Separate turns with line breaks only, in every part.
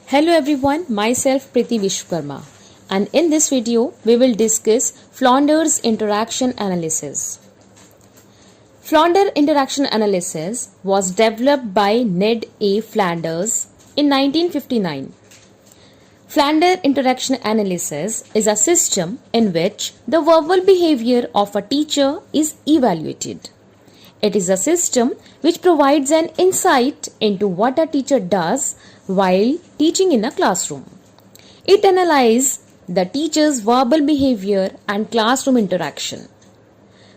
Hello everyone, myself Priti Vishwakarma, and in this video we will discuss Flounder's interaction analysis. Flounder interaction analysis was developed by Ned A. Flanders in 1959. Flounder interaction analysis is a system in which the verbal behavior of a teacher is evaluated. It is a system which provides an insight into what a teacher does while teaching in a classroom. It analyzes the teacher's verbal behavior and classroom interaction.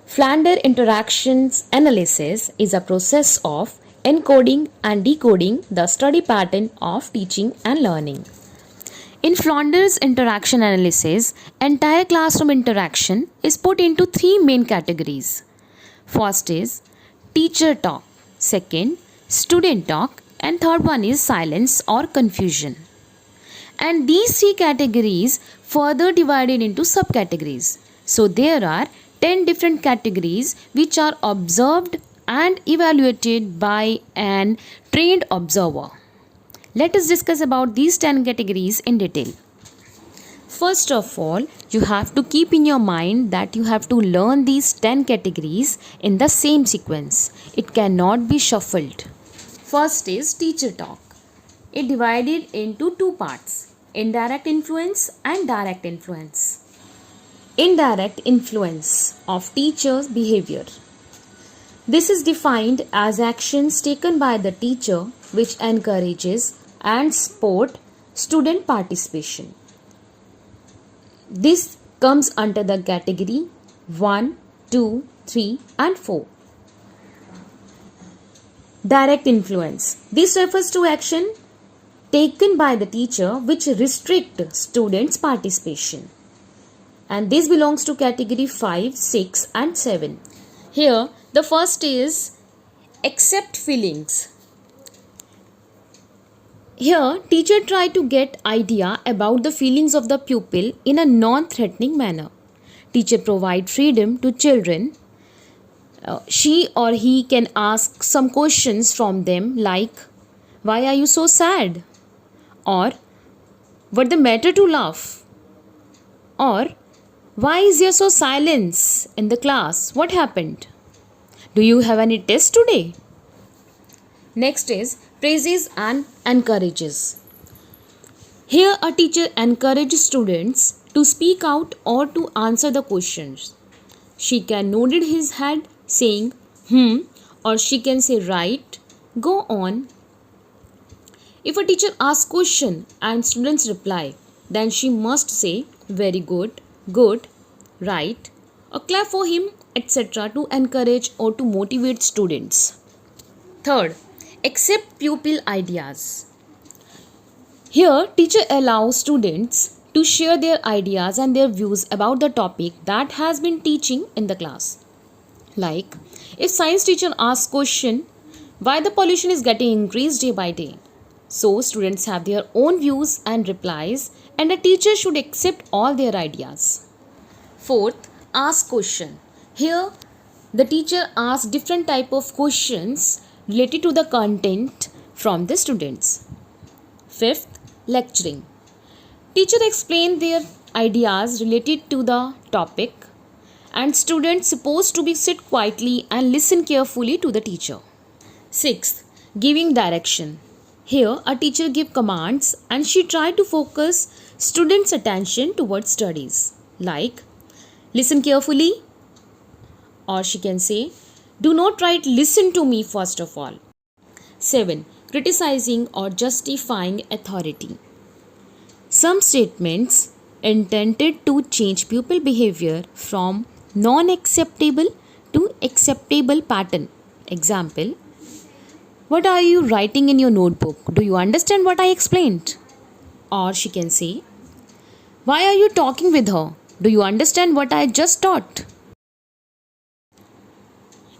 Flounder interactions analysis is a process of encoding and decoding the study pattern of teaching and learning. In Flounder's interaction analysis, entire classroom interaction is put into three main categories. First is teacher talk, second student talk, and third one is silence or confusion. And these three categories further divided into subcategories. So there are 10 different categories which are observed and evaluated by an trained observer. Let us discuss about these 10 categories in detail. First of all, you have to keep in your mind that you have to learn these 10 categories in the same sequence. It cannot be shuffled. First is teacher talk. It divided into two parts, indirect influence and direct influence. Indirect influence of teacher's behavior. This is defined as actions taken by the teacher which encourages and support student participation. This comes under the category 1, 2, 3 and 4. Direct influence. This refers to action taken by the teacher which restrict students' participation. And this belongs to category 5, 6 and 7. Here the first is accept feelings. Here, teacher try to get idea about the feelings of the pupil in a non-threatening manner. Teacher provide freedom to children. She or he can ask some questions from them like, why are you so sad? Or, what the matter to laugh? Or, why is there so silence in the class? What happened? Do you have any test today? Next is praises and encourages. Here a teacher encourages students to speak out or to answer the questions. She can nod his head saying or she can say right, go on. If a teacher asks question and students reply, then she must say very good, good, right, or clap for him, etc. to encourage or to motivate students. Third, accept pupil ideas. Here, teacher allows students to share their ideas and their views about the topic that has been teaching in the class. Like, if science teacher asks question, why the pollution is getting increased day by day? So, students have their own views and replies and a teacher should accept all their ideas. Fourth, ask question. Here, the teacher asks different type of questions related to the content from the students. Fifth, lecturing. Teacher explain their ideas related to the topic and students supposed to be sit quietly and listen carefully to the teacher. Sixth, giving direction. Here a teacher give commands and she try to focus students' attention towards studies like listen carefully, or she can say do not write listen to me first of all. 7. Criticizing or justifying authority. Some statements intended to change pupil behavior from non-acceptable to acceptable pattern. Example, what are you writing in your notebook? Do you understand what I explained? Or she can say, why are you talking with her? Do you understand what I just taught?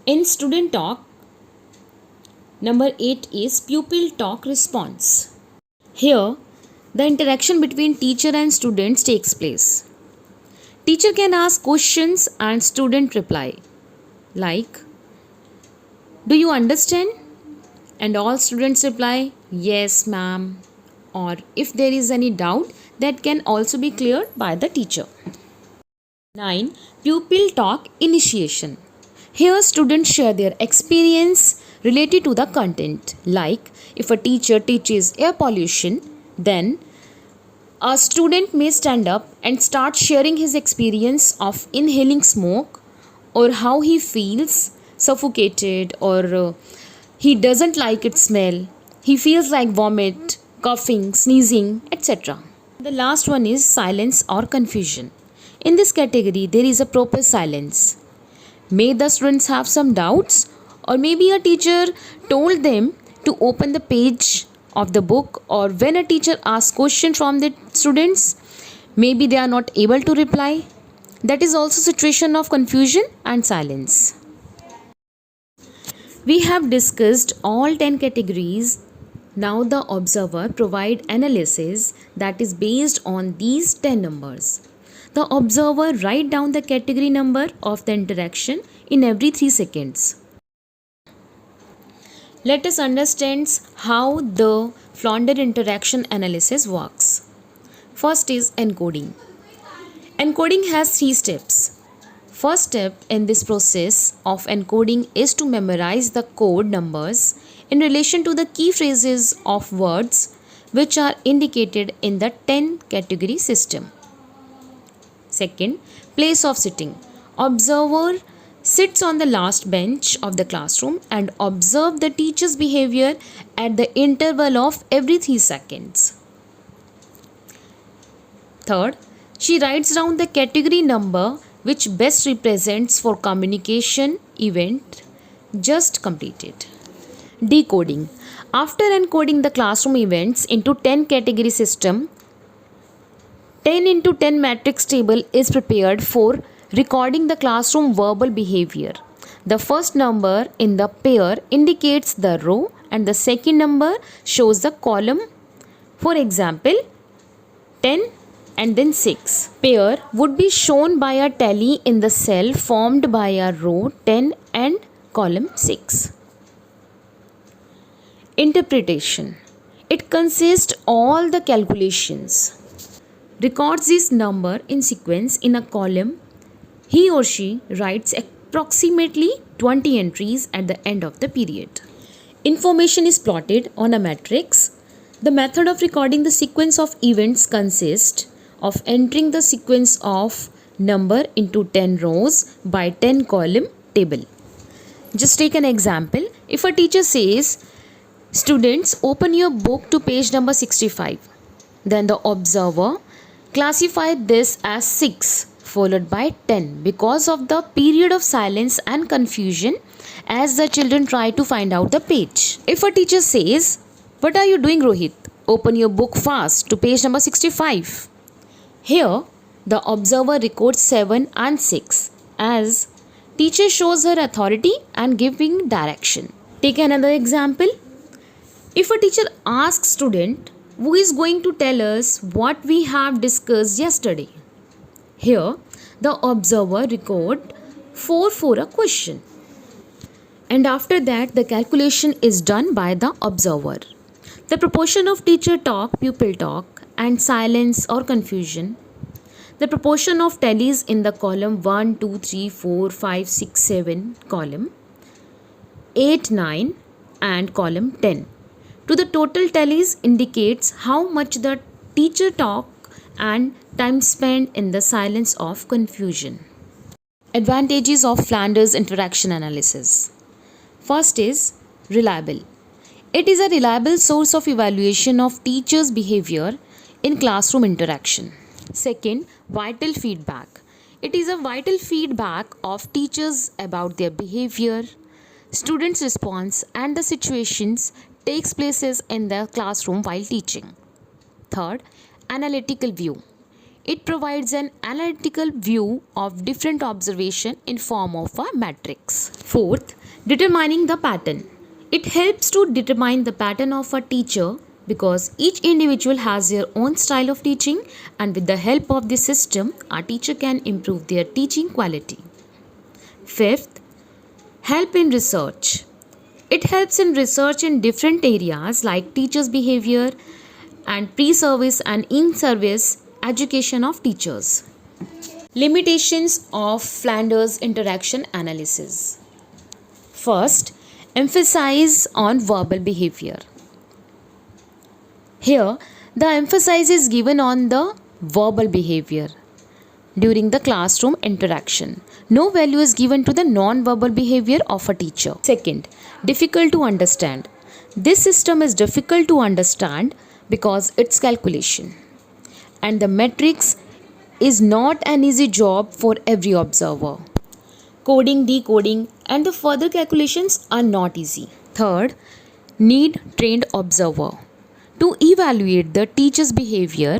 In student talk, number 8 is pupil talk response. Here, the interaction between teacher and students takes place. Teacher can ask questions and student reply like, do you understand? And all students reply, yes ma'am. or if there is any doubt, that can also be cleared by the teacher. 9. Pupil talk initiation. Here students share their experience related to the content. Like if a teacher teaches air pollution, then a student may stand up and start sharing his experience of inhaling smoke, or how he feels suffocated, or he doesn't like its smell, he feels like vomit, coughing, sneezing, etc. The last one is silence or confusion. In this category, there is a proper silence. May the students have some doubts, or maybe a teacher told them to open the page of the book, or when a teacher asks question from the students, maybe they are not able to reply. That is also situation of confusion and silence. We have discussed all 10 categories. Now the observer provide analysis that is based on these 10 numbers. The observer write down the category number of the interaction in every 3 seconds. Let us understand how the Flonder interaction analysis works. First is encoding. Encoding has 3 steps. First step in this process of encoding is to memorize the code numbers in relation to the key phrases of words which are indicated in the 10 category system. Second, place of sitting. Observer sits on the last bench of the classroom and observe the teacher's behavior at the interval of every 3 seconds. Third, she writes down the category number which best represents for communication event just completed. Decoding. After encoding the classroom events into 10 category system, 10 into 10 matrix table is prepared for recording the classroom verbal behavior. The first number in the pair indicates the row and the second number shows the column. For example, 10 and then 6. Pair would be shown by a tally in the cell formed by a row 10 and column 6. Interpretation. It consists all the calculations. Records this number in sequence in a column. He or she writes approximately 20 entries at the end of the period. Information is plotted on a matrix. The method of recording the sequence of events consists of entering the sequence of number into 10 rows by 10 column table. Just take an example. If a teacher says, students, open your book to page number 65, then the observer classified this as 6 followed by 10 because of the period of silence and confusion as the children try to find out the page. If a teacher says, what are you doing, Rohit? Open your book fast to page number 65. Here, the observer records 7 and 6 as teacher shows her authority and giving direction. Take another example. If a teacher asks student, who is going to tell us what we have discussed yesterday? Here, the observer record 4 for a question. And after that, the calculation is done by the observer. The proportion of teacher talk, pupil talk, and silence or confusion. The proportion of tallies in the column 1, 2, 3, 4, 5, 6, 7, column 8, 9 and column 10. To the total tallies indicates how much the teacher talk and time spent in the silence of confusion. Advantages of Flanders interaction analysis. First is reliable. It is a reliable source of evaluation of teachers' behavior in classroom interaction. Second, vital feedback. It is a vital feedback of teachers about their behavior, students' response, and the situations takes places in the classroom while teaching. Third, analytical view. It provides an analytical view of different observation in form of a matrix. Fourth, determining the pattern. It helps to determine the pattern of a teacher because each individual has their own style of teaching, and with the help of this system, our teacher can improve their teaching quality. Fifth, help in research. It helps in research in different areas like teachers' behavior, and pre-service and in-service education of teachers. Limitations of Flinders interaction analysis. First, emphasize on verbal behavior. Here, the emphasis is given on the verbal behavior during the classroom interaction. No value is given to the non-verbal behavior of a teacher. Second, difficult to understand. This system is difficult to understand because it's calculation. And the metrics is not an easy job for every observer. Coding, decoding, and the further calculations are not easy. Third, need trained observer. To evaluate the teacher's behavior,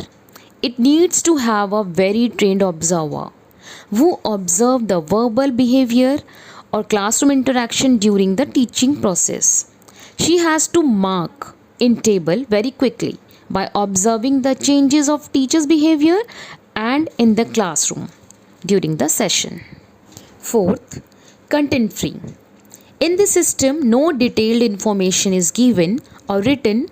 it needs to have a very trained observer who observe the verbal behavior or classroom interaction during the teaching process. She has to mark in table very quickly by observing the changes of teacher's behavior and in the classroom during the session. Fourth, content free. In this system, no detailed information is given or written,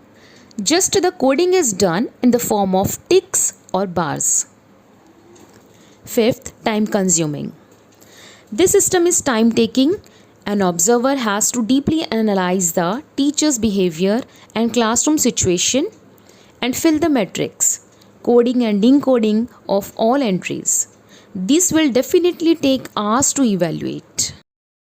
just the coding is done in the form of ticks or bars. Fifth, time consuming. This system is time taking. An observer has to deeply analyze the teacher's behavior and classroom situation and fill the metrics, coding and decoding of all entries. This will definitely take hours to evaluate.